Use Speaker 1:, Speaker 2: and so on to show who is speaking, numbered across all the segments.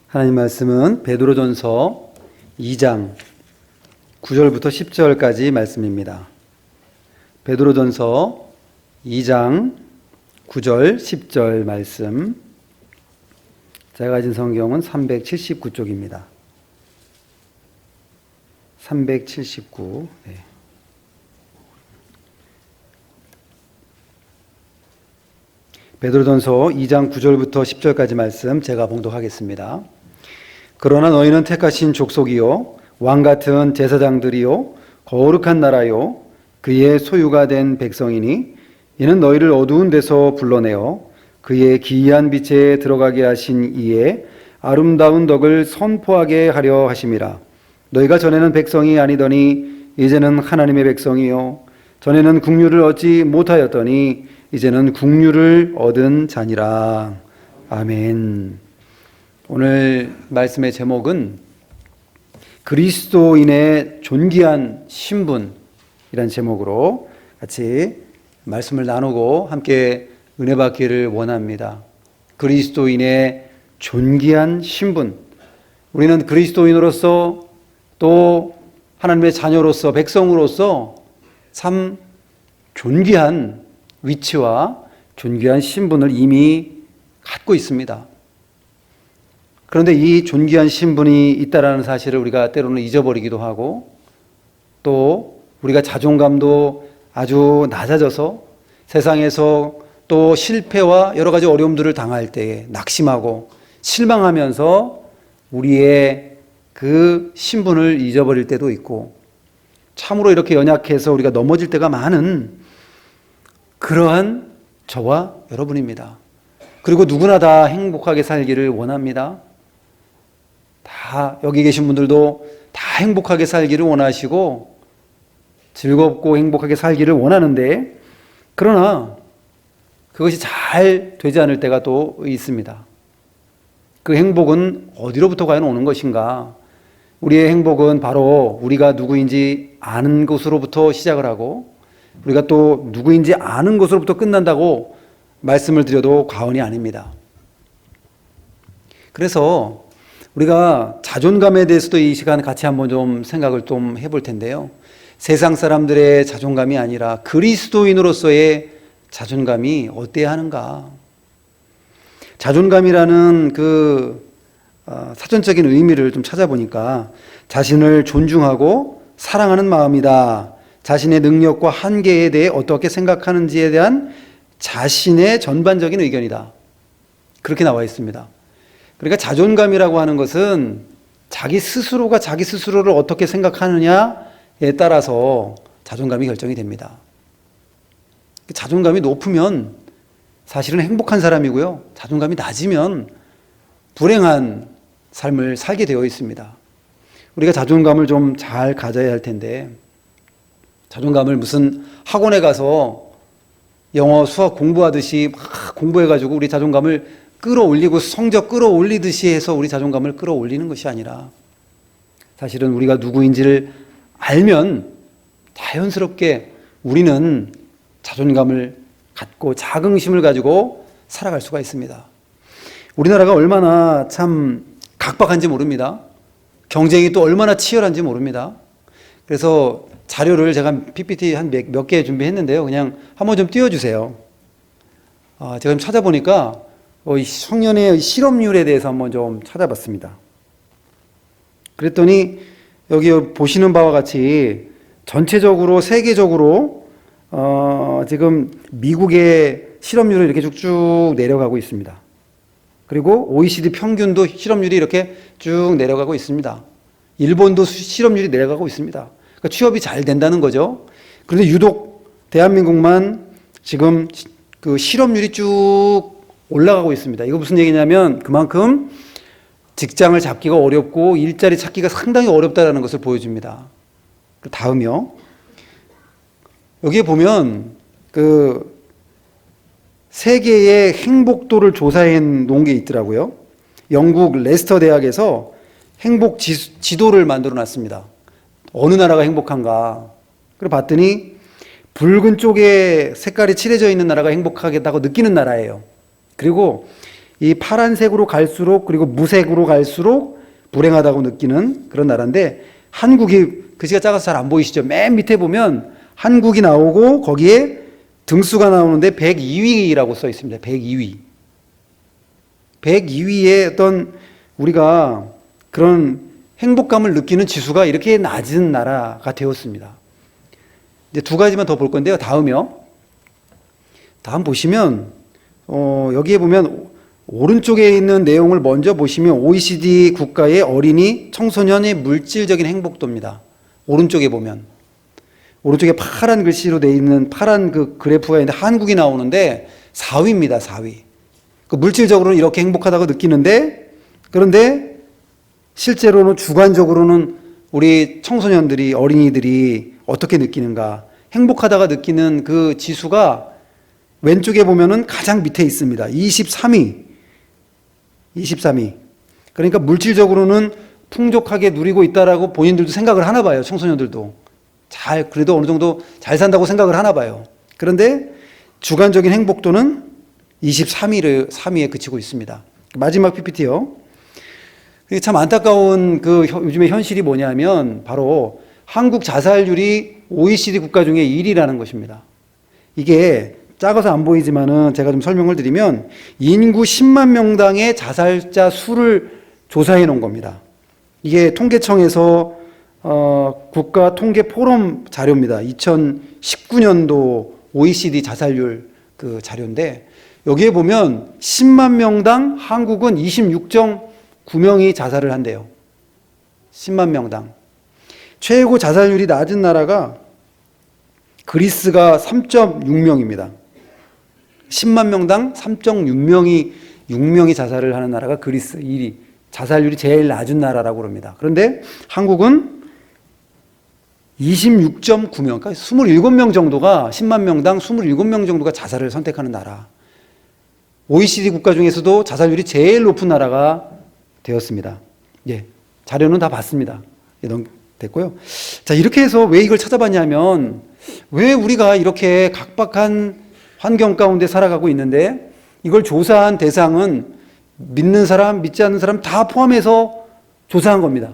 Speaker 1: 하나님 말씀은 베드로전서 2장 9절부터 10절까지 말씀입니다. 베드로전서 2장 9절 10절 말씀. 제가 가진 성경은 379쪽입니다. 379. 네. 베드로전서 2장 9절부터 10절까지 말씀 제가 봉독하겠습니다. 그러나 너희는 택하신 족속이요 왕같은 제사장들이요 거룩한 나라요 그의 소유가 된 백성이니 이는 너희를 어두운 데서 불러내어 그의 기이한 빛에 들어가게 하신 이의 아름다운 덕을 선포하게 하려 하심이라. 너희가 전에는 백성이 아니더니 이제는 하나님의 백성이요 전에는 국류를 얻지 못하였더니 이제는 국류를 얻은 자니라. 아멘. 오늘 말씀의 제목은 그리스도인의 존귀한 신분이란 제목으로 같이 말씀을 나누고 함께 은혜 받기를 원합니다. 그리스도인의 존귀한 신분. 우리는 그리스도인으로서 또 하나님의 자녀로서 백성으로서 참 존귀한 위치와 존귀한 신분을 이미 갖고 있습니다. 그런데 이 존귀한 신분이 있다라는 사실을 우리가 때로는 잊어버리기도 하고 또 우리가 자존감도 아주 낮아져서 세상에서 또 실패와 여러 가지 어려움들을 당할 때에 낙심하고 실망하면서 우리의 그 신분을 잊어버릴 때도 있고 참으로 이렇게 연약해서 우리가 넘어질 때가 많은 그러한 저와 여러분입니다. 그리고 누구나 다 행복하게 살기를 원합니다. 다 여기 계신 분들도 다 행복하게 살기를 원하시고 즐겁고 행복하게 살기를 원하는데 그러나 그것이 잘 되지 않을 때가 또 있습니다. 그 행복은 어디로부터 과연 오는 것인가? 우리의 행복은 바로 우리가 누구인지 아는 것으로부터 시작을 하고 우리가 또 누구인지 아는 것으로부터 끝난다고 말씀을 드려도 과언이 아닙니다. 그래서 우리가 자존감에 대해서도 이 시간 같이 한번 좀 생각을 좀 해볼 텐데요. 세상 사람들의 자존감이 아니라 그리스도인으로서의 자존감이 어때야 하는가? 자존감이라는 그 사전적인 의미를 좀 찾아보니까 자신을 존중하고 사랑하는 마음이다. 자신의 능력과 한계에 대해 어떻게 생각하는지에 대한 자신의 전반적인 의견이다. 그렇게 나와 있습니다. 그러니까 자존감이라고 하는 것은 자기 스스로가 자기 스스로를 어떻게 생각하느냐에 따라서 자존감이 결정이 됩니다. 자존감이 높으면 사실은 행복한 사람이고요. 자존감이 낮으면 불행한 삶을 살게 되어 있습니다. 우리가 자존감을 좀 잘 가져야 할 텐데 자존감을 무슨 학원에 가서 영어, 수학 공부하듯이 막 공부해가지고 우리 자존감을 끌어올리고 성적 끌어올리듯이 해서 우리 자존감을 끌어올리는 것이 아니라 사실은 우리가 누구인지를 알면 자연스럽게 우리는 자존감을 갖고 자긍심을 가지고 살아갈 수가 있습니다. 우리나라가 얼마나 참 각박한지 모릅니다. 경쟁이 또 얼마나 치열한지 모릅니다. 그래서 자료를 제가 PPT 한 몇 개 준비했는데요. 그냥 한번 좀 띄워주세요. 제가 좀 찾아보니까 청년의 실업률에 대해서 한번 좀 찾아봤습니다. 그랬더니 여기 보시는 바와 같이 전체적으로 세계적으로 지금 미국의 실업률이 이렇게 쭉쭉 내려가고 있습니다. 그리고 OECD 평균도 실업률이 이렇게 쭉 내려가고 있습니다. 일본도 실업률이 내려가고 있습니다. 그러니까 취업이 잘 된다는 거죠. 그런데 유독 대한민국만 지금 그 실업률이 쭉 올라가고 있습니다. 이거 무슨 얘기냐면 그만큼 직장을 잡기가 어렵고 일자리 찾기가 상당히 어렵다는 것을 보여줍니다. 다음이요. 여기에 보면 그 세계의 행복도를 조사해 놓은 게 있더라고요. 영국 레스터 대학에서 행복 지도를 만들어 놨습니다. 어느 나라가 행복한가? 그래 봤더니 붉은 쪽에 색깔이 칠해져 있는 나라가 행복하겠다고 느끼는 나라예요. 그리고 이 파란색으로 갈수록 그리고 무색으로 갈수록 불행하다고 느끼는 그런 나라인데, 한국이 글씨가 작아서 잘 안 보이시죠? 맨 밑에 보면 한국이 나오고 거기에 등수가 나오는데 102위라고 써 있습니다. 102위. 102위에 어떤 우리가 그런 행복감을 느끼는 지수가 이렇게 낮은 나라가 되었습니다. 이제 두 가지만 더 볼 건데요. 다음 보시면 여기에 보면 오른쪽에 있는 내용을 먼저 보시면 OECD 국가의 어린이 청소년의 물질적인 행복도입니다. 오른쪽에 보면 오른쪽에 파란 글씨로 되어 있는 파란 그 그래프가 있는데 한국이 나오는데 4위입니다. 4위. 그 물질적으로는 이렇게 행복하다고 느끼는데, 그런데 실제로는 주관적으로는 우리 청소년들이, 어린이들이 어떻게 느끼는가, 행복하다가 느끼는 그 지수가 왼쪽에 보면은 가장 밑에 있습니다. 23위. 그러니까 물질적으로는 풍족하게 누리고 있다라고 본인들도 생각을 하나 봐요. 청소년들도. 그래도 어느 정도 잘 산다고 생각을 하나 봐요. 그런데 주관적인 행복도는 23위에 그치고 있습니다. 마지막 PPT요. 참 안타까운 그 요즘의 현실이 뭐냐면 바로 한국 자살률이 OECD 국가 중에 1위라는 것입니다. 이게 작아서 안 보이지만은 제가 좀 설명을 드리면 인구 10만 명당의 자살자 수를 조사해 놓은 겁니다. 이게 통계청에서 국가 통계 포럼 자료입니다. 2019년도 OECD 자살률 그 자료인데, 여기에 보면 10만 명당 한국은 26.9명이 자살을 한대요. 10만 명당. 최고 자살률이 낮은 나라가 그리스가 3.6명입니다. 10만 명당 3.6명이 자살을 하는 나라가 그리스 1위. 자살률이 제일 낮은 나라라고 그럽니다. 그런데 한국은 26.9명, 그러니까 27명 정도가, 10만 명당 27명 정도가 자살을 선택하는 나라. OECD 국가 중에서도 자살률이 제일 높은 나라가 되었습니다. 예, 자료는 다 봤습니다. 예, 됐고요. 자, 이렇게 해서 왜 이걸 찾아봤냐면, 왜 우리가 이렇게 각박한 환경 가운데 살아가고 있는데, 이걸 조사한 대상은 믿는 사람, 믿지 않는 사람 다 포함해서 조사한 겁니다.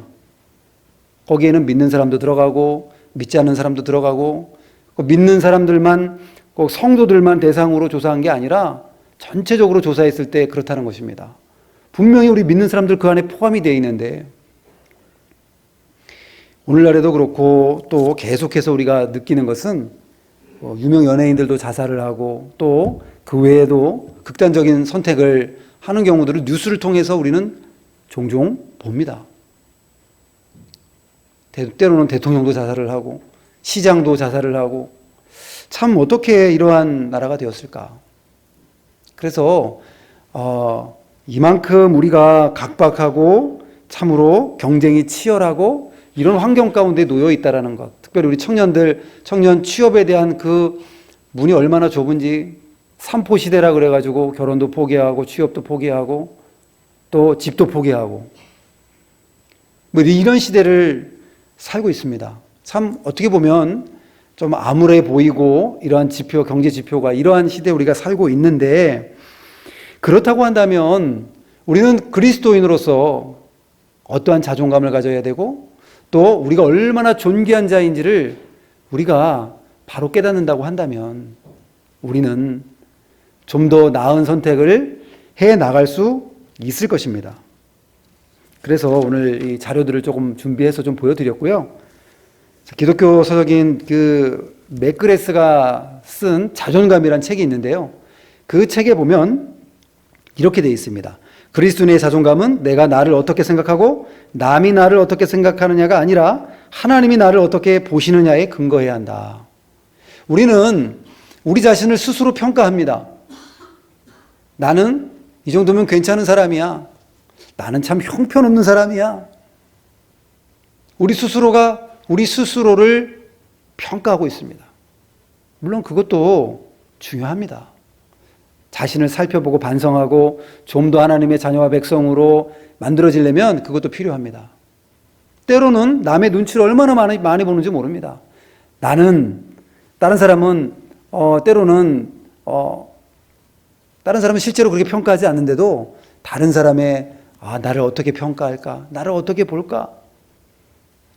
Speaker 1: 거기에는 믿는 사람도 들어가고 믿지 않는 사람도 들어가고, 믿는 사람들만, 꼭 성도들만 대상으로 조사한 게 아니라 전체적으로 조사했을 때 그렇다는 것입니다. 분명히 우리 믿는 사람들 그 안에 포함이 되어 있는데, 오늘날에도 그렇고 또 계속해서 우리가 느끼는 것은 유명 연예인들도 자살을 하고 또 그 외에도 극단적인 선택을 하는 경우들을 뉴스를 통해서 우리는 종종 봅니다. 때로는 대통령도 자살을 하고 시장도 자살을 하고, 참 어떻게 이러한 나라가 되었을까. 그래서 이만큼 우리가 각박하고 참으로 경쟁이 치열하고 이런 환경 가운데 놓여 있다라는 것, 특별히 우리 청년 취업에 대한 그 문이 얼마나 좁은지, 삼포 시대라 그래가지고 결혼도 포기하고 취업도 포기하고 또 집도 포기하고 뭐 이런 시대를 살고 있습니다. 참 어떻게 보면 좀 암울해 보이고, 이러한 지표, 경제 지표가 이러한 시대에 우리가 살고 있는데, 그렇다고 한다면 우리는 그리스도인으로서 어떠한 자존감을 가져야 되고, 또 우리가 얼마나 존귀한 자인지를 우리가 바로 깨닫는다고 한다면 우리는 좀 더 나은 선택을 해 나갈 수 있을 것입니다. 그래서 오늘 이 자료들을 조금 준비해서 좀 보여드렸고요. 기독교 서적인 그 맥그레스가 쓴 자존감이란 책이 있는데요. 그 책에 보면 이렇게 되어 있습니다. 그리스도인의 자존감은 내가 나를 어떻게 생각하고 남이 나를 어떻게 생각하느냐가 아니라 하나님이 나를 어떻게 보시느냐에 근거해야 한다. 우리는 우리 자신을 스스로 평가합니다. 나는 이 정도면 괜찮은 사람이야. 나는 참 형편없는 사람이야. 우리 스스로를 평가하고 있습니다. 물론 그것도 중요합니다. 자신을 살펴보고 반성하고 좀 더 하나님의 자녀와 백성으로 만들어지려면 그것도 필요합니다. 때로는 남의 눈치를 얼마나 많이 보는지 모릅니다. 다른 사람은 때로는 다른 사람은 실제로 그렇게 평가하지 않는데도 다른 사람의 나를 어떻게 평가할까? 나를 어떻게 볼까?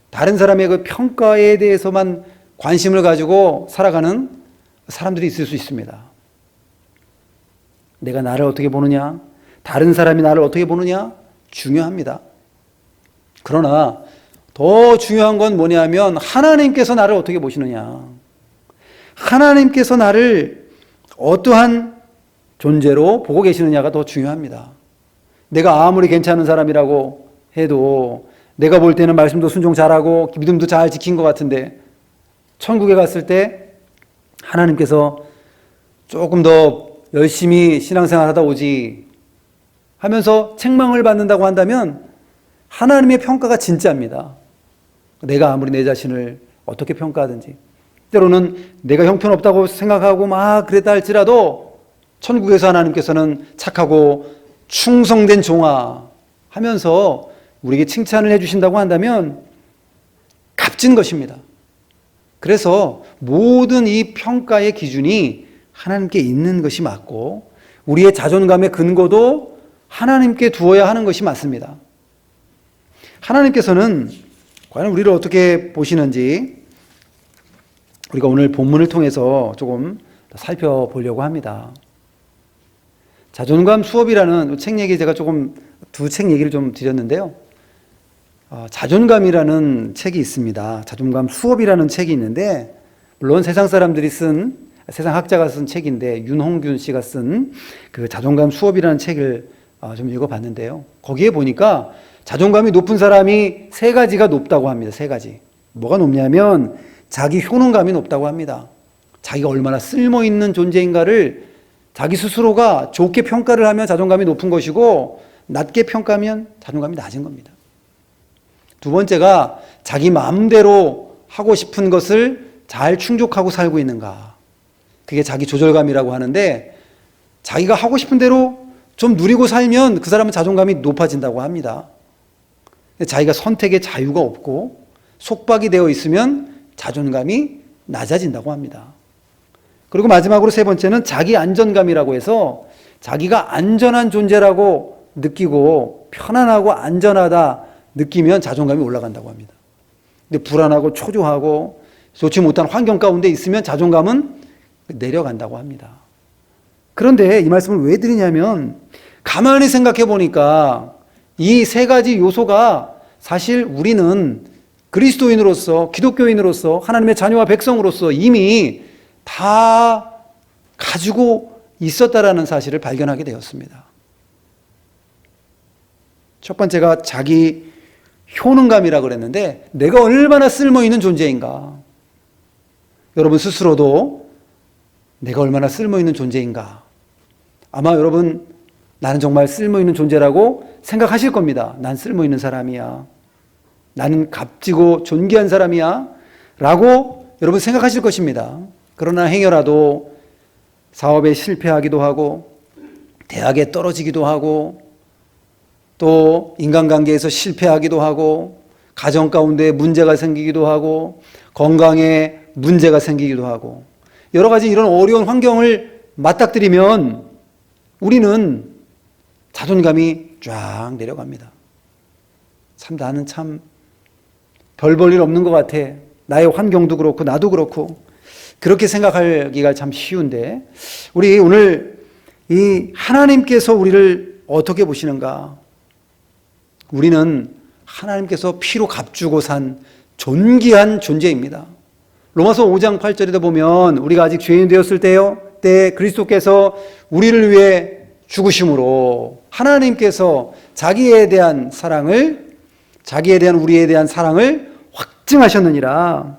Speaker 1: 다른 사람의 그 평가에 대해서만 관심을 가지고 살아가는 사람들이 있을 수 있습니다. 내가 나를 어떻게 보느냐? 다른 사람이 나를 어떻게 보느냐? 중요합니다. 그러나 더 중요한 건 뭐냐면 하나님께서 나를 어떻게 보시느냐? 하나님께서 나를 어떠한 존재로 보고 계시느냐가 더 중요합니다. 내가 아무리 괜찮은 사람이라고 해도 내가 볼 때는 말씀도 순종 잘하고 믿음도 잘 지킨 것 같은데 천국에 갔을 때 하나님께서 조금 더 열심히 신앙생활 하다 오지 하면서 책망을 받는다고 한다면 하나님의 평가가 진짜입니다. 내가 아무리 내 자신을 어떻게 평가하든지 때로는 내가 형편없다고 생각하고 막 그랬다 할지라도 천국에서 하나님께서는 착하고 충성된 종아 하면서 우리에게 칭찬을 해주신다고 한다면 값진 것입니다. 그래서 모든 이 평가의 기준이 하나님께 있는 것이 맞고 우리의 자존감의 근거도 하나님께 두어야 하는 것이 맞습니다. 하나님께서는 과연 우리를 어떻게 보시는지 우리가 오늘 본문을 통해서 조금 살펴보려고 합니다. 자존감 수업이라는 책 얘기 제가 조금 두 책 얘기를 좀 드렸는데요. 자존감이라는 책이 있습니다. 자존감 수업이라는 책이 있는데 물론 세상 사람들이 쓴 세상 학자가 쓴 책인데 윤홍균 씨가 쓴 그 자존감 수업이라는 책을 좀 읽어봤는데요. 거기에 보니까 자존감이 높은 사람이 세 가지가 높다고 합니다. 세 가지. 뭐가 높냐면 자기 효능감이 높다고 합니다. 자기가 얼마나 쓸모있는 존재인가를 자기 스스로가 좋게 평가를 하면 자존감이 높은 것이고 낮게 평가하면 자존감이 낮은 겁니다. 두 번째가 자기 마음대로 하고 싶은 것을 잘 충족하고 살고 있는가. 그게 자기 조절감이라고 하는데 자기가 하고 싶은 대로 좀 누리고 살면 그 사람은 자존감이 높아진다고 합니다. 자기가 선택의 자유가 없고 속박이 되어 있으면 자존감이 낮아진다고 합니다. 그리고 마지막으로 세 번째는 자기 안전감이라고 해서 자기가 안전한 존재라고 느끼고 편안하고 안전하다 느끼면 자존감이 올라간다고 합니다. 근데 불안하고 초조하고 좋지 못한 환경 가운데 있으면 자존감은 내려간다고 합니다. 그런데 이 말씀을 왜 드리냐면 가만히 생각해 보니까 이 세 가지 요소가 사실 우리는 그리스도인으로서 기독교인으로서 하나님의 자녀와 백성으로서 이미 다 가지고 있었다라는 사실을 발견하게 되었습니다. 첫 번째가 자기 효능감이라고 그랬는데 내가 얼마나 쓸모있는 존재인가. 여러분 스스로도 내가 얼마나 쓸모있는 존재인가. 아마 여러분 나는 정말 쓸모있는 존재라고 생각하실 겁니다. 난 쓸모있는 사람이야. 나는 값지고 존귀한 사람이야. 라고 여러분 생각하실 것입니다. 그러나 행여라도 사업에 실패하기도 하고 대학에 떨어지기도 하고 또 인간관계에서 실패하기도 하고 가정 가운데 문제가 생기기도 하고 건강에 문제가 생기기도 하고 여러 가지 이런 어려운 환경을 맞닥뜨리면 우리는 자존감이 쫙 내려갑니다. 참 나는 참 별 볼 일 없는 것 같아. 나의 환경도 그렇고 나도 그렇고 그렇게 생각하기가 참 쉬운데 우리 오늘 이 하나님께서 우리를 어떻게 보시는가? 우리는 하나님께서 피로 값주고 산 존귀한 존재입니다. 로마서 5장 8절에도 보면 우리가 아직 죄인 되었을 때 그리스도께서 우리를 위해 죽으심으로 하나님께서 자기에 대한 우리에 대한 사랑을 확증하셨느니라.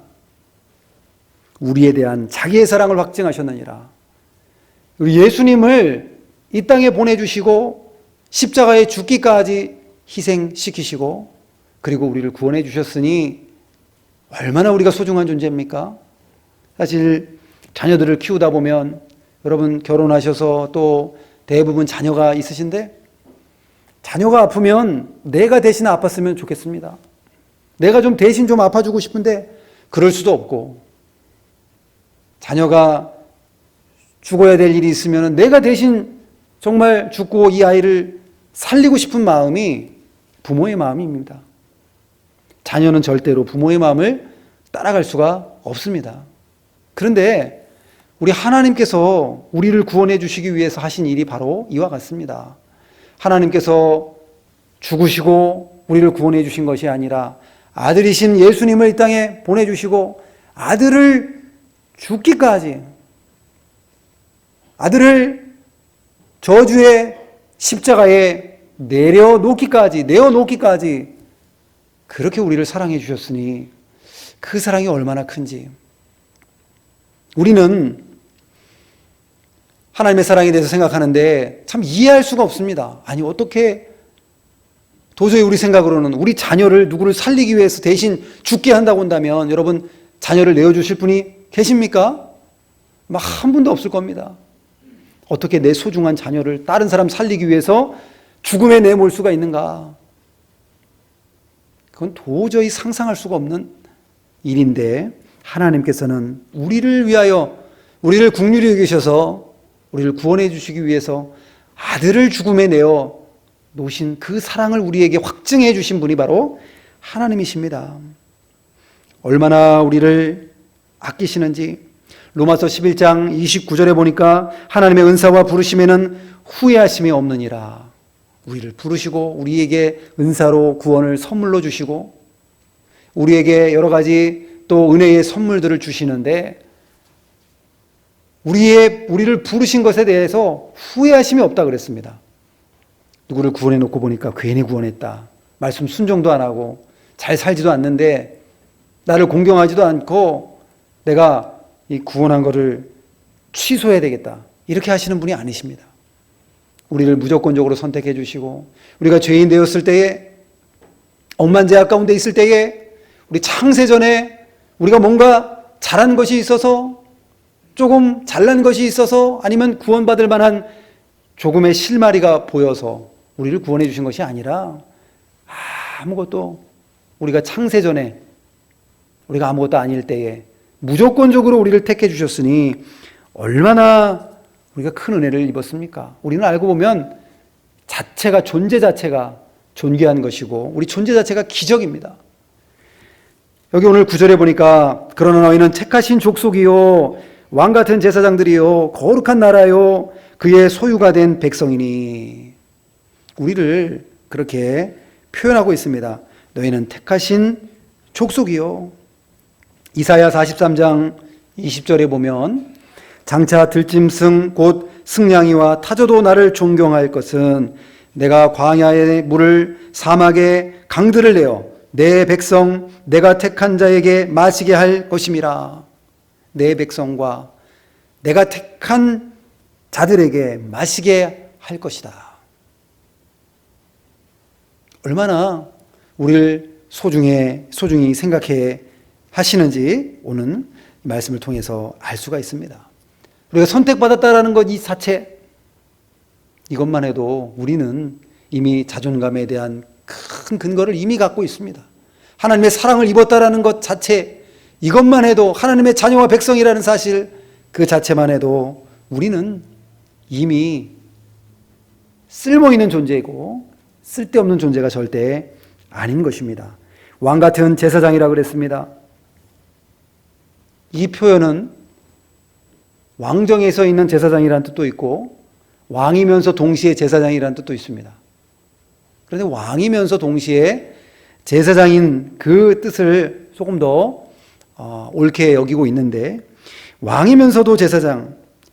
Speaker 1: 우리에 대한 자기의 사랑을 확증하셨느니라. 우리 예수님을 이 땅에 보내주시고 십자가에 죽기까지 희생시키시고 그리고 우리를 구원해 주셨으니 얼마나 우리가 소중한 존재입니까? 사실 자녀들을 키우다 보면 여러분 결혼하셔서 또 대부분 자녀가 있으신데 자녀가 아프면 내가 대신 아팠으면 좋겠습니다. 내가 좀 대신 좀 아파주고 싶은데 그럴 수도 없고 자녀가 죽어야 될 일이 있으면 내가 대신 정말 죽고 이 아이를 살리고 싶은 마음이 부모의 마음입니다. 자녀는 절대로 부모의 마음을 따라갈 수가 없습니다. 그런데 우리 하나님께서 우리를 구원해 주시기 위해서 하신 일이 바로 이와 같습니다. 하나님께서 죽으시고 우리를 구원해 주신 것이 아니라 아들이신 예수님을 이 땅에 보내주시고 아들을 죽기까지, 아들을 저주의 십자가에 내어놓기까지 그렇게 우리를 사랑해 주셨으니 그 사랑이 얼마나 큰지. 우리는 하나님의 사랑에 대해서 생각하는데 참 이해할 수가 없습니다. 아니, 어떻게 도저히 우리 생각으로는 우리 자녀를 누구를 살리기 위해서 대신 죽게 한다고 한다면 여러분, 자녀를 내어주실 분이 계십니까? 막 한 분도 없을 겁니다. 어떻게 내 소중한 자녀를 다른 사람 살리기 위해서 죽음에 내몰 수가 있는가? 그건 도저히 상상할 수가 없는 일인데 하나님께서는 우리를 위하여 우리를 긍휼히 여기셔서 우리를 구원해 주시기 위해서 아들을 죽음에 내어 놓으신 그 사랑을 우리에게 확증해 주신 분이 바로 하나님이십니다. 얼마나 우리를 아끼시는지 로마서 11장 29절에 보니까 하나님의 은사와 부르심에는 후회하심이 없느니라. 우리를 부르시고 우리에게 은사로 구원을 선물로 주시고 우리에게 여러 가지 또 은혜의 선물들을 주시는데 우리를 부르신 것에 대해서 후회하심이 없다 그랬습니다. 누구를 구원해 놓고 보니까 괜히 구원했다. 말씀 순종도 안 하고 잘 살지도 않는데 나를 공경하지도 않고 내가 이 구원한 거를 취소해야 되겠다. 이렇게 하시는 분이 아니십니다. 우리를 무조건적으로 선택해 주시고 우리가 죄인 되었을 때에 억만제약 가운데 있을 때에 우리 창세전에 우리가 뭔가 잘한 것이 있어서 조금 잘난 것이 있어서 아니면 구원받을 만한 조금의 실마리가 보여서 우리를 구원해 주신 것이 아니라 아무것도 우리가 창세전에 우리가 아무것도 아닐 때에 무조건적으로 우리를 택해 주셨으니 얼마나 우리가 큰 은혜를 입었습니까? 우리는 알고 보면 존재 자체가 존귀한 것이고 우리 존재 자체가 기적입니다. 여기 오늘 9절에 보니까 그러나 너희는 택하신 족속이요 왕같은 제사장들이요 거룩한 나라요 그의 소유가 된 백성이니 우리를 그렇게 표현하고 있습니다. 너희는 택하신 족속이요. 이사야 43장 20절에 보면 장차 들짐승 곧 승냥이와 타조도 나를 존경할 것은 내가 광야의 물을 사막의 강들을 내어 내 백성 내가 택한 자에게 마시게 할 것임이라. 내 백성과 내가 택한 자들에게 마시게 할 것이다. 얼마나 우리를 소중히 생각해 하시는지 오늘 말씀을 통해서 알 수가 있습니다. 우리가 선택받았다라는 것 이 자체 이것만 해도 우리는 이미 자존감에 대한 큰 근거를 이미 갖고 있습니다. 하나님의 사랑을 입었다라는 것 자체 이것만 해도 하나님의 자녀와 백성이라는 사실 그 자체만 해도 우리는 이미 쓸모있는 존재이고 쓸데없는 존재가 절대 아닌 것입니다. 왕같은 제사장이라고 그랬습니다. 이 표현은 왕정에 서 있는 제사장이라는 뜻도 있고 왕이면서 동시에 제사장이라는 뜻도 있습니다. 그런데 왕이면서 동시에 제사장인 그 뜻을 조금 더 옳게 여기고 있는데 왕이면서도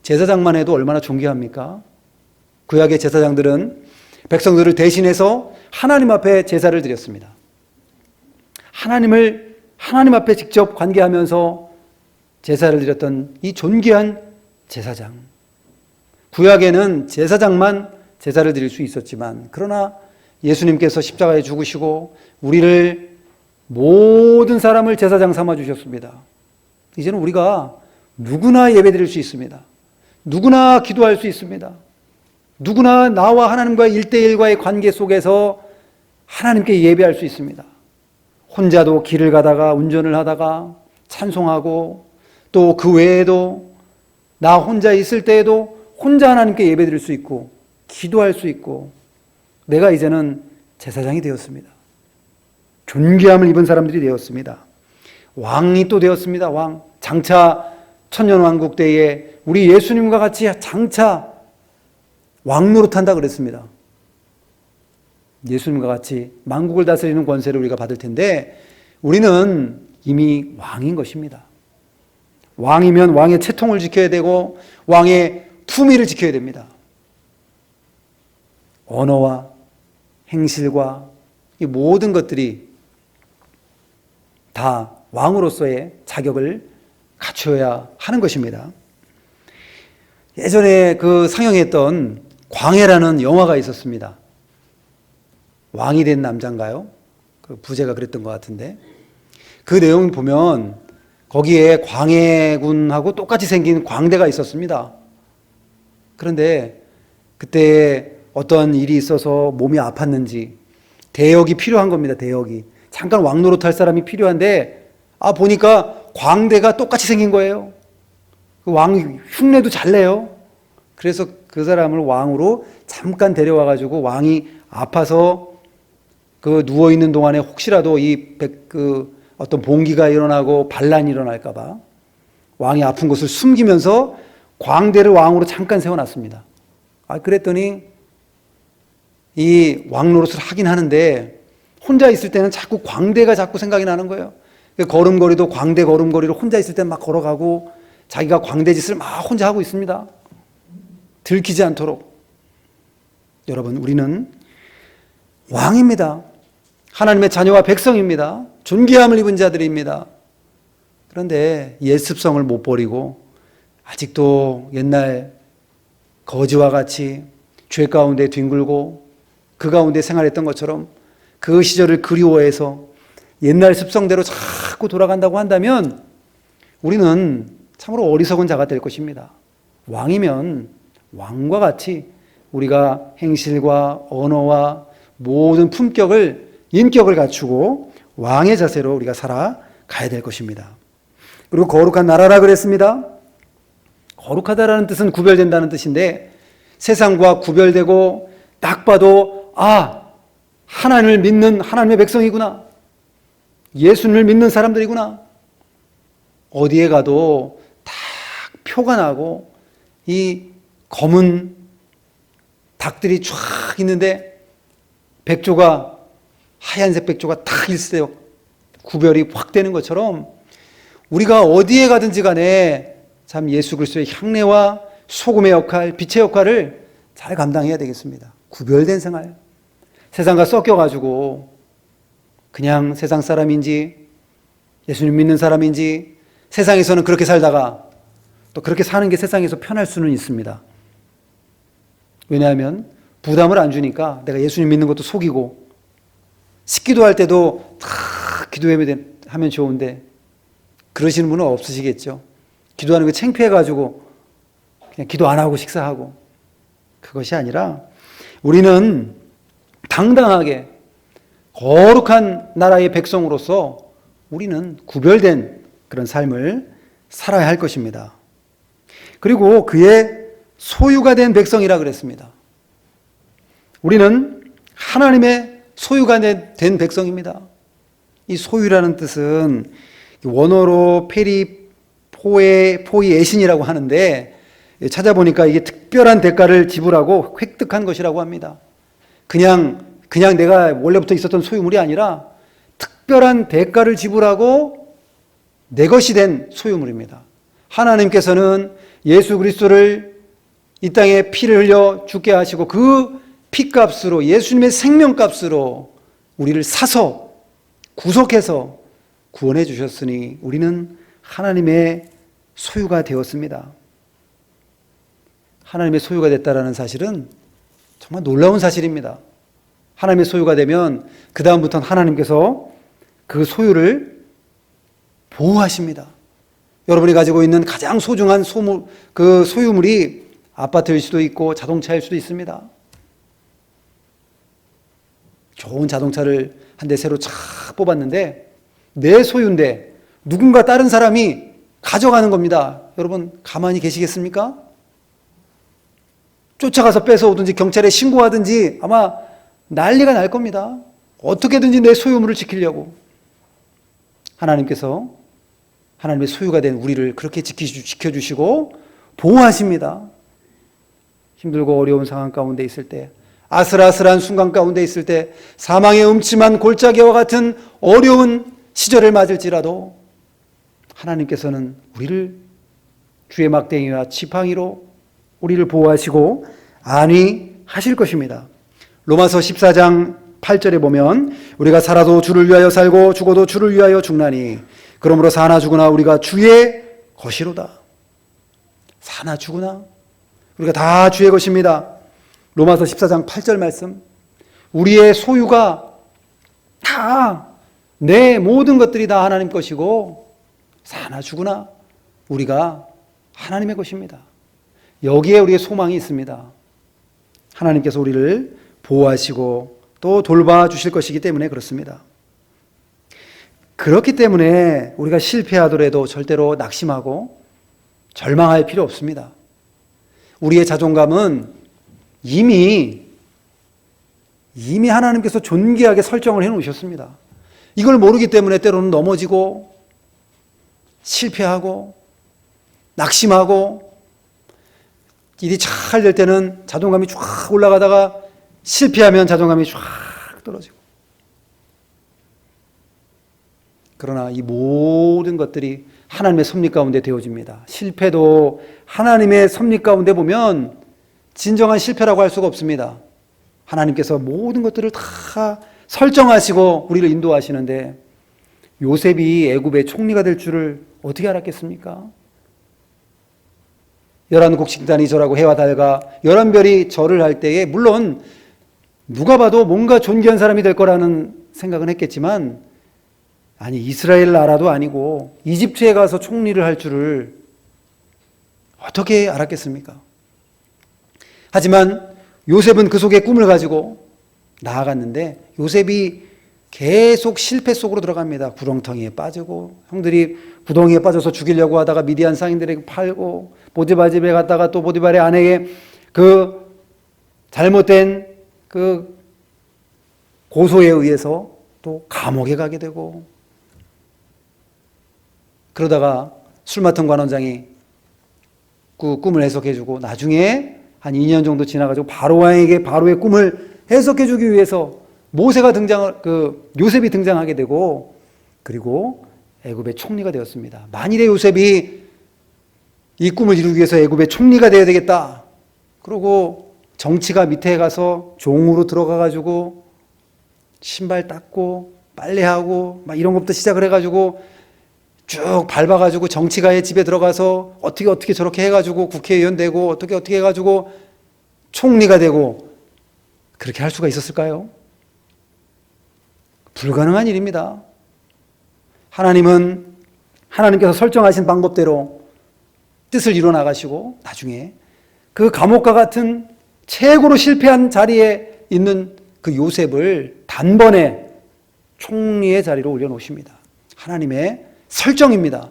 Speaker 1: 제사장만 해도 얼마나 존귀합니까? 구약의 제사장들은 백성들을 대신해서 하나님 앞에 제사를 드렸습니다. 하나님 앞에 직접 관계하면서 제사를 드렸던 이 존귀한 제사장. 구약에는 제사장만 제사를 드릴 수 있었지만 그러나 예수님께서 십자가에 죽으시고 우리를 모든 사람을 제사장 삼아 주셨습니다. 이제는 우리가 누구나 예배드릴 수 있습니다. 누구나 기도할 수 있습니다. 누구나 나와 하나님과의 1대1과의 관계 속에서 하나님께 예배할 수 있습니다. 혼자도 길을 가다가 운전을 하다가 찬송하고 또 그 외에도 나 혼자 있을 때에도 혼자 하나님께 예배드릴 수 있고 기도할 수 있고 내가 이제는 제사장이 되었습니다. 존귀함을 입은 사람들이 되었습니다. 왕이 또 되었습니다. 왕. 장차 천년왕국 때에 우리 예수님과 같이 장차 왕노릇한다 그랬습니다. 예수님과 같이 만국을 다스리는 권세를 우리가 받을 텐데 우리는 이미 왕인 것입니다. 왕이면 왕의 채통을 지켜야 되고 왕의 품위를 지켜야 됩니다. 언어와 행실과 이 모든 것들이 다 왕으로서의 자격을 갖춰야 하는 것입니다. 예전에 그 상영했던 광해라는 영화가 있었습니다. 왕이 된 남자인가요? 그 부제가 그랬던 것 같은데 그 내용 보면 거기에 광해군하고 똑같이 생긴 광대가 있었습니다. 그런데 그때 어떤 일이 있어서 몸이 아팠는지 대역이 필요한 겁니다. 대역이. 잠깐 왕노릇할 사람이 필요한데 보니까 광대가 똑같이 생긴 거예요. 그 왕 흉내도 잘 내요. 그래서 그 사람을 왕으로 잠깐 데려와가지고 왕이 아파서 그 누워있는 동안에 혹시라도 어떤 봉기가 일어나고 반란이 일어날까봐 왕이 아픈 것을 숨기면서 광대를 왕으로 잠깐 세워놨습니다. 그랬더니 이 왕노릇을 하긴 하는데 혼자 있을 때는 자꾸 광대가 자꾸 생각이 나는 거예요. 걸음걸이도 광대 걸음걸이로 혼자 있을 때 막 걸어가고 자기가 광대 짓을 막 혼자 하고 있습니다. 들키지 않도록. 여러분, 우리는 왕입니다. 하나님의 자녀와 백성입니다. 존귀함을 입은 자들입니다. 그런데 옛 습성을 못 버리고 아직도 옛날 거지와 같이 죄 가운데 뒹굴고 그 가운데 생활했던 것처럼 그 시절을 그리워해서 옛날 습성대로 자꾸 돌아간다고 한다면 우리는 참으로 어리석은 자가 될 것입니다. 왕이면 왕과 같이 우리가 행실과 언어와 모든 품격을, 인격을 갖추고 왕의 자세로 우리가 살아가야 될 것입니다. 그리고 거룩한 나라라 그랬습니다. 거룩하다라는 뜻은 구별된다는 뜻인데 세상과 구별되고 딱 봐도 하나님을 믿는 하나님의 백성이구나. 예수님을 믿는 사람들이구나. 어디에 가도 딱 표가 나고 이 검은 닭들이 쫙 있는데 백조가 하얀색 백조가 딱 있을 때 구별이 확 되는 것처럼 우리가 어디에 가든지 간에 참 예수 그리스도의 향례와 소금의 역할, 빛의 역할을 잘 감당해야 되겠습니다. 구별된 생활. 세상과 섞여가지고 그냥 세상 사람인지 예수님 믿는 사람인지 세상에서는 그렇게 살다가 또 그렇게 사는 게 세상에서 편할 수는 있습니다. 왜냐하면 부담을 안 주니까 내가 예수님 믿는 것도 속이고 식기도 할 때도 다 기도하면 좋은데 그러시는 분은 없으시겠죠. 기도하는 거 창피해가지고 그냥 기도 안 하고 식사하고 그것이 아니라 우리는 당당하게 거룩한 나라의 백성으로서 우리는 구별된 그런 삶을 살아야 할 것입니다. 그리고 그의 소유가 된 백성이라 그랬습니다. 우리는 하나님의 소유가 된 백성입니다. 이 소유라는 뜻은 원어로 포이 애신이라고 하는데 찾아보니까 이게 특별한 대가를 지불하고 획득한 것이라고 합니다. 그냥 내가 원래부터 있었던 소유물이 아니라 특별한 대가를 지불하고 내 것이 된 소유물입니다. 하나님께서는 예수 그리스도를 이 땅에 피를 흘려 죽게 하시고 그 피값으로 예수님의 생명값으로 우리를 사서 구속해서 구원해 주셨으니 우리는 하나님의 소유가 되었습니다. 하나님의 소유가 됐다라는 사실은 정말 놀라운 사실입니다. 하나님의 소유가 되면 그 다음부터는 하나님께서 그 소유를 보호하십니다. 여러분이 가지고 있는 가장 소중한 그 소유물이 아파트일 수도 있고 자동차일 수도 있습니다. 좋은 자동차를 한 대 새로 착 뽑았는데 내 소유인데 누군가 다른 사람이 가져가는 겁니다. 여러분 가만히 계시겠습니까? 쫓아가서 뺏어오든지 경찰에 신고하든지 아마 난리가 날 겁니다. 어떻게든지 내 소유물을 지키려고. 하나님께서 하나님의 소유가 된 우리를 그렇게 지켜주시고 보호하십니다. 힘들고 어려운 상황 가운데 있을 때, 아슬아슬한 순간 가운데 있을 때, 사망의 음침한 골짜기와 같은 어려운 시절을 맞을지라도 하나님께서는 우리를 주의 막대기와 지팡이로 우리를 보호하시고 안위하실 것입니다. 로마서 14장 8절에 보면 우리가 살아도 주를 위하여 살고 죽어도 주를 위하여 죽나니 그러므로 사나 죽으나 우리가 주의 것이로다. 사나 죽으나 우리가 다 주의 것입니다. 로마서 14장 8절 말씀. 우리의 소유가 다, 내 모든 것들이 다 하나님 것이고 사나 죽으나 우리가 하나님의 것입니다. 여기에 우리의 소망이 있습니다. 하나님께서 우리를 보호하시고 또 돌봐주실 것이기 때문에 그렇습니다. 그렇기 때문에 우리가 실패하더라도 절대로 낙심하고 절망할 필요 없습니다. 우리의 자존감은 이미 하나님께서 존귀하게 설정을 해놓으셨습니다. 이걸 모르기 때문에 때로는 넘어지고 실패하고 낙심하고 일이 잘 될 때는 자존감이 쫙 올라가다가 실패하면 자존감이 쫙 떨어지고. 그러나 이 모든 것들이 하나님의 섭리 가운데 되어집니다. 실패도 하나님의 섭리 가운데 보면 진정한 실패라고 할 수가 없습니다. 하나님께서 모든 것들을 다 설정하시고 우리를 인도하시는데 요셉이 애굽의 총리가 될 줄을 어떻게 알았겠습니까? 11곡식단이 절하고 해와 달과 11별이 절을 할 때에 물론 누가 봐도 뭔가 존귀한 사람이 될 거라는 생각은 했겠지만 아니 이스라엘 나라도 아니고 이집트에 가서 총리를 할 줄을 어떻게 알았겠습니까? 하지만 요셉은 그 속에 꿈을 가지고 나아갔는데 요셉이 계속 실패 속으로 들어갑니다. 구렁텅이에 빠지고 형들이 구덩이에 빠져서 죽이려고 하다가 미디안 상인들에게 팔고 보디발 집에 갔다가 또 보디발의 아내의 그 잘못된 그 고소에 의해서 또 감옥에 가게 되고 그러다가 술 맡은 관원장이 그 꿈을 해석해주고 나중에 한 2년 정도 지나가지고 바로왕에게 바로의 꿈을 해석해주기 위해서 모세가 요셉이 등장하게 되고 그리고 애굽의 총리가 되었습니다. 만일에 요셉이 이 꿈을 이루기 위해서 애굽의 총리가 되어야 되겠다. 그리고 정치가 밑에 가서 종으로 들어가가지고 신발 닦고 빨래하고 막 이런 것부터 시작을 해가지고 쭉 밟아가지고 정치가의 집에 들어가서 어떻게 저렇게 해가지고 국회의원 되고 어떻게 해가지고 총리가 되고 그렇게 할 수가 있었을까요? 불가능한 일입니다. 하나님께서 설정하신 방법대로 뜻을 이뤄 나가시고 나중에 그 감옥과 같은 최고로 실패한 자리에 있는 그 요셉을 단번에 총리의 자리로 올려놓으십니다. 하나님의 설정입니다.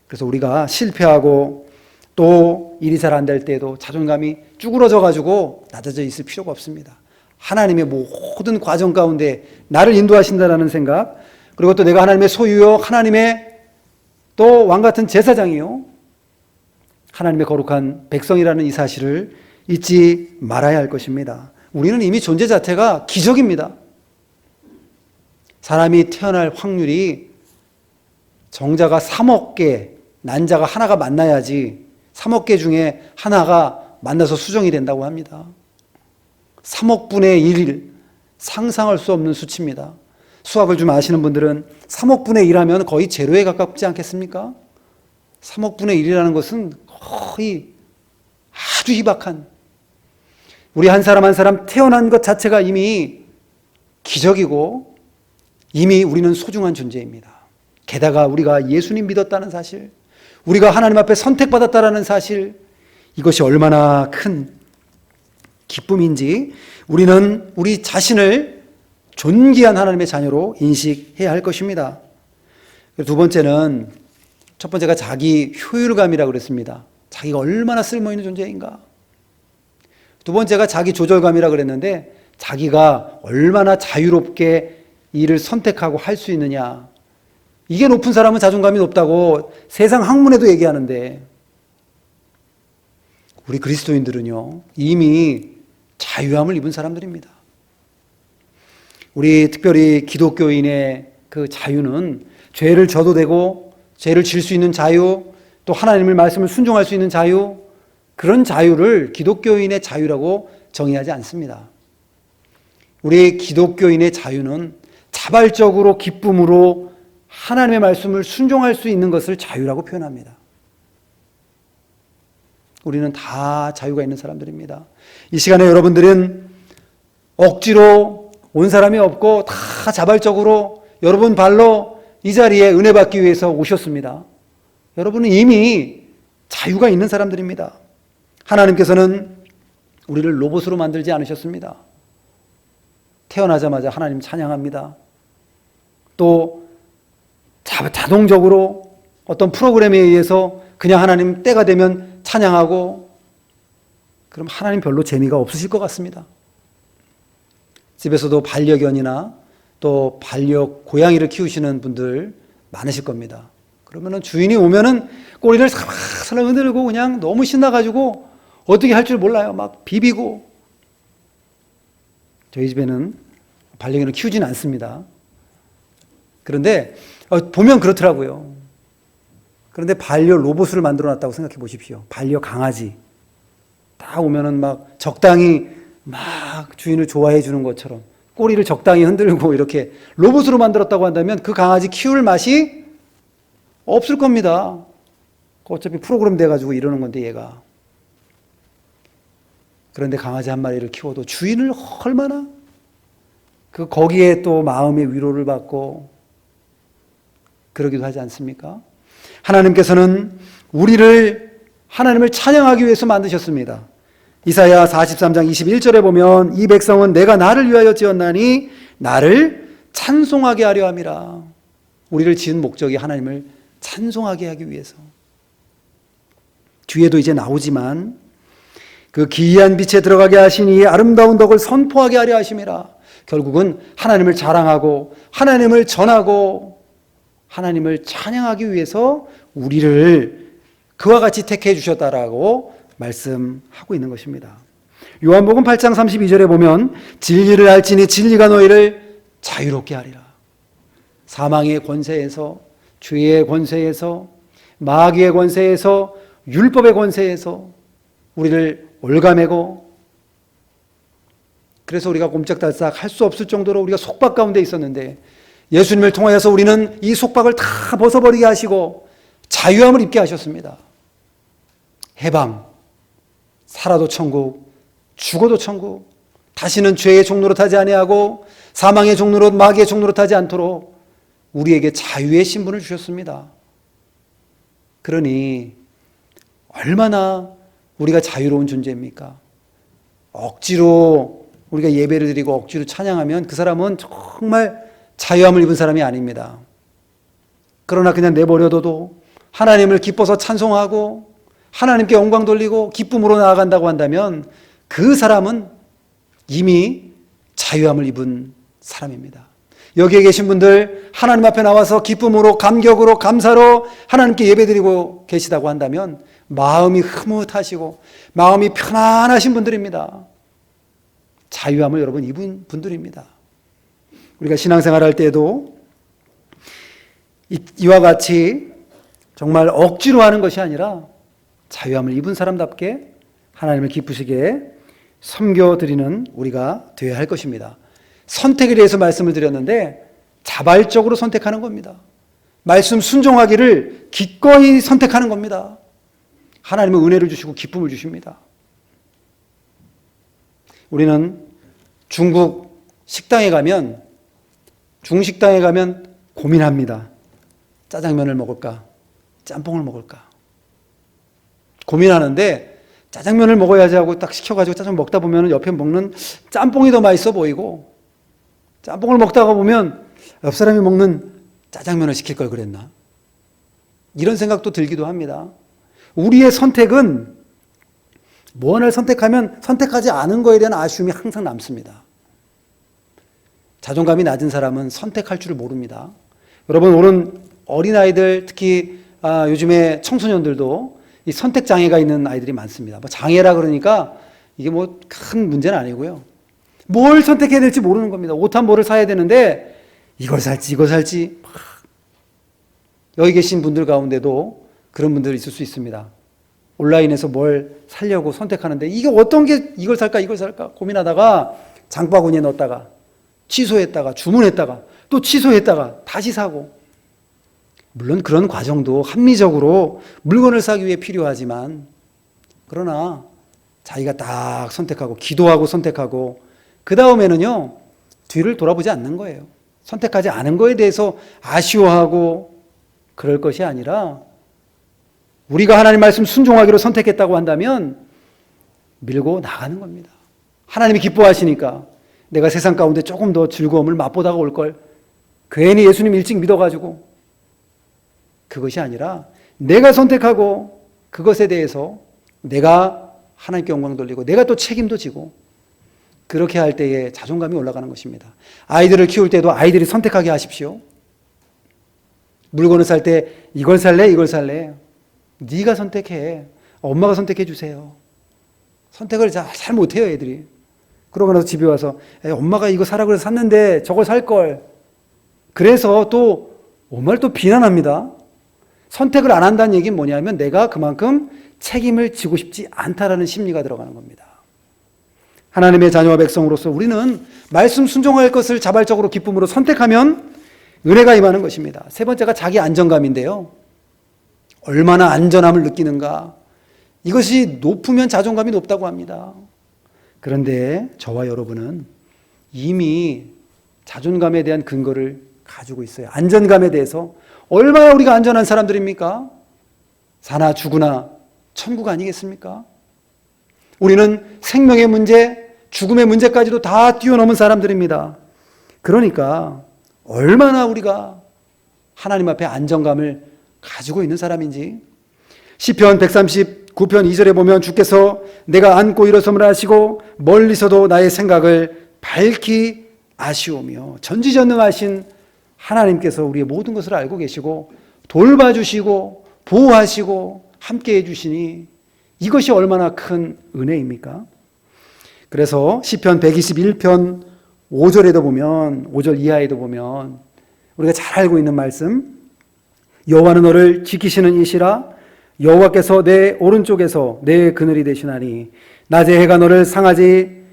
Speaker 1: 그래서 우리가 실패하고 또 일이 잘 안 될 때에도 자존감이 쭈그러져 가지고 낮아져 있을 필요가 없습니다. 하나님의 모든 과정 가운데 나를 인도하신다라는 생각, 그리고 또 내가 하나님의 소유요, 하나님의 또 왕같은 제사장이요, 하나님의 거룩한 백성이라는 이 사실을 잊지 말아야 할 것입니다. 우리는 이미 존재 자체가 기적입니다. 사람이 태어날 확률이 정자가 3억 개, 난자가 하나가 만나야지 3억 개 중에 하나가 만나서 수정이 된다고 합니다. 3억 분의 1, 상상할 수 없는 수치입니다. 수학을 좀 아시는 분들은 3억 분의 1 하면 거의 제로에 가깝지 않겠습니까? 3억 분의 1이라는 것은 거의 아주 희박한, 우리 한 사람 한 사람 태어난 것 자체가 이미 기적이고 이미 우리는 소중한 존재입니다. 게다가 우리가 예수님 믿었다는 사실, 우리가 하나님 앞에 선택받았다는 사실, 이것이 얼마나 큰 기쁨인지 우리는 우리 자신을 존귀한 하나님의 자녀로 인식해야 할 것입니다. 두 번째는, 첫 번째가 자기 효율감이라고 그랬습니다. 자기가 얼마나 쓸모있는 존재인가. 두 번째가 자기 조절감이라 그랬는데 자기가 얼마나 자유롭게 일을 선택하고 할 수 있느냐. 이게 높은 사람은 자존감이 높다고 세상 학문에도 얘기하는데 우리 그리스도인들은요, 이미 자유함을 입은 사람들입니다. 우리 특별히 기독교인의 그 자유는 죄를 져도 되고 죄를 질 수 있는 자유, 또 하나님의 말씀을 순종할 수 있는 자유, 그런 자유를 기독교인의 자유라고 정의하지 않습니다. 우리 기독교인의 자유는 자발적으로 기쁨으로 하나님의 말씀을 순종할 수 있는 것을 자유라고 표현합니다. 우리는 다 자유가 있는 사람들입니다. 이 시간에 여러분들은 억지로 온 사람이 없고 다 자발적으로 여러분 발로 이 자리에 은혜 받기 위해서 오셨습니다. 여러분은 이미 자유가 있는 사람들입니다. 하나님께서는 우리를 로봇으로 만들지 않으셨습니다. 태어나자마자 하나님 찬양합니다. 또 자동적으로 어떤 프로그램에 의해서 그냥 하나님 때가 되면 찬양하고, 그럼 하나님 별로 재미가 없으실 것 같습니다. 집에서도 반려견이나 또 반려고양이를 키우시는 분들 많으실 겁니다. 그러면은 주인이 오면은 꼬리를 살랑살랑 흔들고 그냥 너무 신나가지고 어떻게 할 줄 몰라요. 막 비비고. 저희 집에는 반려견을 키우지는 않습니다. 그런데 보면 그렇더라고요. 그런데 반려 로봇을 만들어 놨다고 생각해 보십시오. 반려 강아지. 딱 오면은 막 적당히 막 주인을 좋아해 주는 것처럼 꼬리를 적당히 흔들고 이렇게 로봇으로 만들었다고 한다면 그 강아지 키울 맛이 없을 겁니다. 어차피 프로그램 돼가지고 이러는 건데 얘가. 그런데 강아지 한 마리를 키워도 주인을 얼마나 거기에 또 마음의 위로를 받고 그러기도 하지 않습니까? 하나님께서는 우리를 하나님을 찬양하기 위해서 만드셨습니다. 이사야 43장 21절에 보면 이 백성은 내가 나를 위하여 지었나니 나를 찬송하게 하려 함이라. 우리를 지은 목적이 하나님을 찬송하게 하기 위해서. 뒤에도 이제 나오지만 그 기이한 빛에 들어가게 하시니 아름다운 덕을 선포하게 하려 하심이라. 결국은 하나님을 자랑하고 하나님을 전하고 하나님을 찬양하기 위해서 우리를 그와 같이 택해 주셨다라고 말씀하고 있는 것입니다. 요한복음 8장 32절에 보면 진리를 알지니 진리가 너희를 자유롭게 하리라. 사망의 권세에서, 죄의 권세에서, 마귀의 권세에서, 율법의 권세에서 우리를 올가매고, 그래서 우리가 꼼짝달싹 할 수 없을 정도로 우리가 속박 가운데 있었는데 예수님을 통하여서 우리는 이 속박을 다 벗어버리게 하시고 자유함을 입게 하셨습니다. 해방, 살아도 천국, 죽어도 천국, 다시는 죄의 종로로 타지 아니하고 사망의 종로로, 마귀의 종로로 타지 않도록 우리에게 자유의 신분을 주셨습니다. 그러니 얼마나 우리가 자유로운 존재입니까? 억지로 우리가 예배를 드리고 억지로 찬양하면 그 사람은 정말 자유함을 입은 사람이 아닙니다. 그러나 그냥 내버려둬도 하나님을 기뻐서 찬송하고 하나님께 영광 돌리고 기쁨으로 나아간다고 한다면 그 사람은 이미 자유함을 입은 사람입니다. 여기에 계신 분들 하나님 앞에 나와서 기쁨으로 감격으로 감사로 하나님께 예배드리고 계시다고 한다면 마음이 흐뭇하시고 마음이 편안하신 분들입니다. 자유함을 여러분 입은 분들입니다. 우리가 신앙생활 할 때에도 이와 같이 정말 억지로 하는 것이 아니라 자유함을 입은 사람답게 하나님을 기쁘시게 섬겨드리는 우리가 되어야 할 것입니다. 선택에 대해서 말씀을 드렸는데 자발적으로 선택하는 겁니다. 말씀 순종하기를 기꺼이 선택하는 겁니다. 하나님은 은혜를 주시고 기쁨을 주십니다. 우리는 중국 식당에 가면, 중식당에 가면 고민합니다. 짜장면을 먹을까? 짬뽕을 먹을까? 고민하는데 짜장면을 먹어야지 하고 딱 시켜가지고 짜장면 먹다 보면 옆에 먹는 짬뽕이 더 맛있어 보이고, 짬뽕을 먹다가 보면 옆 사람이 먹는 짜장면을 시킬 걸 그랬나? 이런 생각도 들기도 합니다. 우리의 선택은 뭐 하나를 선택하면 선택하지 않은 거에 대한 아쉬움이 항상 남습니다. 자존감이 낮은 사람은 선택할 줄을 모릅니다. 여러분, 오는 어린아이들, 특히 요즘에 청소년들도 이 선택장애가 있는 아이들이 많습니다. 뭐 장애라 그러니까 이게 뭐 큰 문제는 아니고요. 뭘 선택해야 될지 모르는 겁니다. 옷 한 벌을 사야 되는데 이걸 살지 이걸 살지. 여기 계신 분들 가운데도 그런 분들 있을 수 있습니다. 온라인에서 뭘 사려고 선택하는데 이게 어떤 게 이걸 살까 이걸 살까 고민하다가 장바구니에 넣었다가 취소했다가 주문했다가 또 취소했다가 다시 사고. 물론 그런 과정도 합리적으로 물건을 사기 위해 필요하지만, 그러나 자기가 딱 선택하고 기도하고 선택하고 그 다음에는요 뒤를 돌아보지 않는 거예요. 선택하지 않은 거에 대해서 아쉬워하고 그럴 것이 아니라, 우리가 하나님 말씀 순종하기로 선택했다고 한다면 밀고 나가는 겁니다. 하나님이 기뻐하시니까 내가 세상 가운데 조금 더 즐거움을 맛보다가 올걸 괜히 예수님 일찍 믿어가지고, 그것이 아니라 내가 선택하고 그것에 대해서 내가 하나님께 영광 돌리고 내가 또 책임도 지고, 그렇게 할 때에 자존감이 올라가는 것입니다. 아이들을 키울 때도 아이들이 선택하게 하십시오. 물건을 살 때 이걸 살래 이걸 살래, 네가 선택해. 엄마가 선택해 주세요. 선택을 잘 못해요 애들이. 그러고 나서 집에 와서 엄마가 이거 사라 그래서 샀는데 저걸 살걸. 그래서 또 엄마를 또 비난합니다. 선택을 안 한다는 얘기는 뭐냐면 내가 그만큼 책임을 지고 싶지 않다라는 심리가 들어가는 겁니다. 하나님의 자녀와 백성으로서 우리는 말씀 순종할 것을 자발적으로 기쁨으로 선택하면 은혜가 임하는 것입니다. 세 번째가 자기 안정감인데요. 얼마나 안전함을 느끼는가. 이것이 높으면 자존감이 높다고 합니다. 그런데 저와 여러분은 이미 자존감에 대한 근거를 가지고 있어요. 안전감에 대해서 얼마나 우리가 안전한 사람들입니까? 사나 죽으나 천국 아니겠습니까? 우리는 생명의 문제, 죽음의 문제까지도 다 뛰어넘은 사람들입니다. 그러니까 얼마나 우리가 하나님 앞에 안정감을 가지고 있는 사람인지. 시편 139편 2절에 보면 주께서 내가 앉고 일어섬을 하시고 멀리서도 나의 생각을 밝히 아시오며, 전지전능하신 하나님께서 우리의 모든 것을 알고 계시고 돌봐주시고 보호하시고 함께해 주시니 이것이 얼마나 큰 은혜입니까? 그래서 시편 121편 5절에도 보면, 5절 이하에도 보면 우리가 잘 알고 있는 말씀, 여호와는 너를 지키시는 이시라. 여호와께서 내 오른쪽에서 내 그늘이 되시나니 낮에 해가 너를 상하게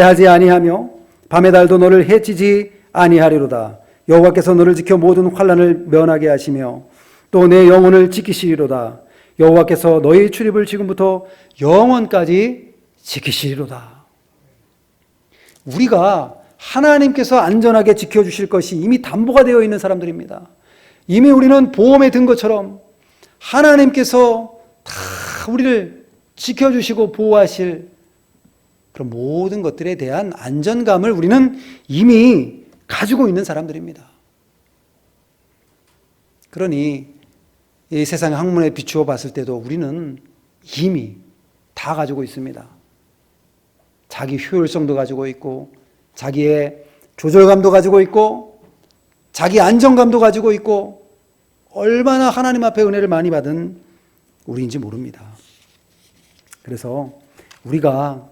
Speaker 1: 하지 아니하며 밤의 달도 너를 해치지 아니하리로다. 여호와께서 너를 지켜 모든 환난을 면하게 하시며 또 내 영혼을 지키시리로다. 여호와께서 너의 출입을 지금부터 영원까지 지키시리로다. 우리가 하나님께서 안전하게 지켜주실 것이 이미 담보가 되어 있는 사람들입니다. 이미 우리는 보험에 든 것처럼 하나님께서 다 우리를 지켜주시고 보호하실 그런 모든 것들에 대한 안전감을 우리는 이미 가지고 있는 사람들입니다. 그러니 이 세상의 학문에 비추어 봤을 때도 우리는 이미 다 가지고 있습니다. 자기 효율성도 가지고 있고, 자기의 조절감도 가지고 있고, 자기 안정감도 가지고 있고, 얼마나 하나님 앞에 은혜를 많이 받은 우리인지 모릅니다. 그래서 우리가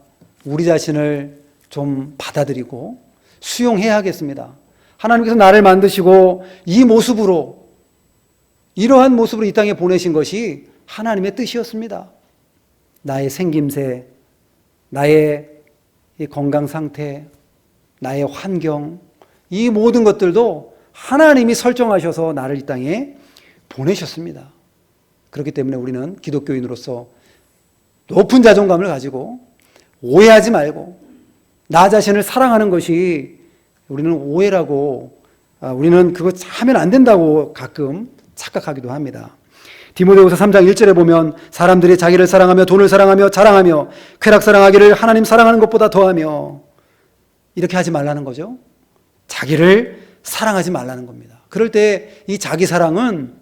Speaker 1: 우리 자신을 좀 받아들이고 수용해야겠습니다. 하나님께서 나를 만드시고 이 모습으로, 이러한 모습으로 이 땅에 보내신 것이 하나님의 뜻이었습니다. 나의 생김새, 나의 건강 상태, 나의 환경, 이 모든 것들도 하나님이 설정하셔서 나를 이 땅에 보내셨습니다. 그렇기 때문에 우리는 기독교인으로서 높은 자존감을 가지고 오해하지 말고 나 자신을 사랑하는 것이 우리는 오해라고, 우리는 그거 하면 안 된다고 가끔 착각하기도 합니다. 디모데후서 3장 1절에 보면 사람들이 자기를 사랑하며 돈을 사랑하며 자랑하며 쾌락 사랑하기를 하나님 사랑하는 것보다 더하며, 이렇게 하지 말라는 거죠. 자기를 사랑하지 말라는 겁니다. 그럴 때 이 자기 사랑은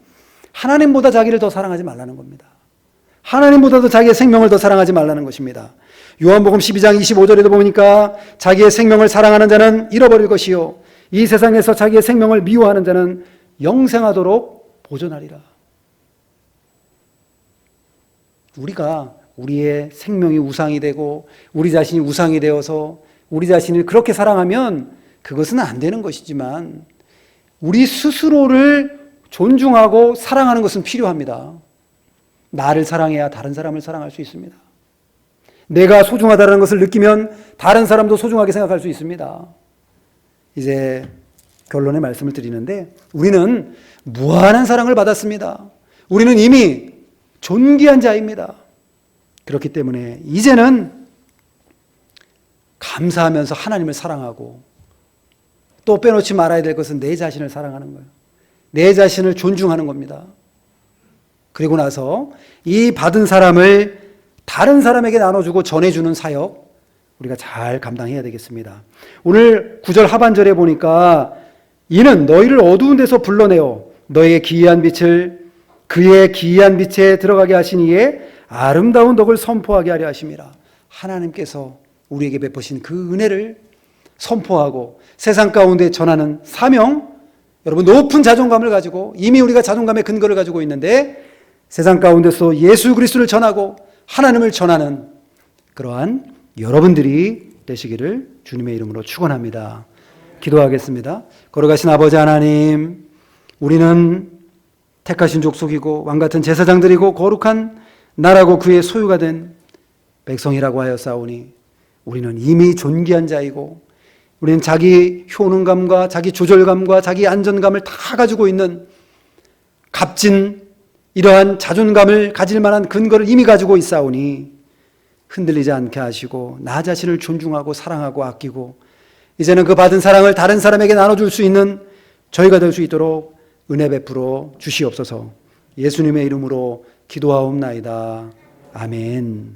Speaker 1: 하나님보다 자기를 더 사랑하지 말라는 겁니다. 하나님보다도 자기의 생명을 더 사랑하지 말라는 것입니다. 요한복음 12장 25절에도 보니까 자기의 생명을 사랑하는 자는 잃어버릴 것이요 이 세상에서 자기의 생명을 미워하는 자는 영생하도록 보존하리라. 우리가 우리의 생명이 우상이 되고 우리 자신이 우상이 되어서 우리 자신을 그렇게 사랑하면 그것은 안 되는 것이지만 우리 스스로를 존중하고 사랑하는 것은 필요합니다. 나를 사랑해야 다른 사람을 사랑할 수 있습니다. 내가 소중하다는 것을 느끼면 다른 사람도 소중하게 생각할 수 있습니다. 이제 결론의 말씀을 드리는데 우리는 무한한 사랑을 받았습니다. 우리는 이미 존귀한 자입니다. 그렇기 때문에 이제는 감사하면서 하나님을 사랑하고 또 빼놓지 말아야 될 것은 내 자신을 사랑하는 거예요. 내 자신을 존중하는 겁니다. 그리고 나서 이 받은 사람을 다른 사람에게 나눠주고 전해주는 사역 우리가 잘 감당해야 되겠습니다. 오늘 9절 하반절에 보니까 이는 너희를 어두운 데서 불러내어 너희의 기이한 빛을 그의 기이한 빛에 들어가게 하신 이에 아름다운 덕을 선포하게 하려 하심이라. 하나님께서 우리에게 베푸신 그 은혜를 선포하고 세상 가운데 전하는 사명, 여러분 높은 자존감을 가지고 이미 우리가 자존감의 근거를 가지고 있는데 세상 가운데서 예수 그리스도를 전하고 하나님을 전하는 그러한 여러분들이 되시기를 주님의 이름으로 축원합니다. 기도하겠습니다. 걸어가신 아버지 하나님, 우리는 택하신 족속이고 왕같은 제사장들이고 거룩한 나라고 그의 소유가 된 백성이라고 하였사오니 우리는 이미 존귀한 자이고 우리는 자기 효능감과 자기 조절감과 자기 안전감을 다 가지고 있는 값진 이러한 자존감을 가질 만한 근거를 이미 가지고 있사오니 흔들리지 않게 하시고 나 자신을 존중하고 사랑하고 아끼고 이제는 그 받은 사랑을 다른 사람에게 나눠줄 수 있는 저희가 될 수 있도록 은혜 베풀어 주시옵소서. 예수님의 이름으로 기도하옵나이다. 아멘.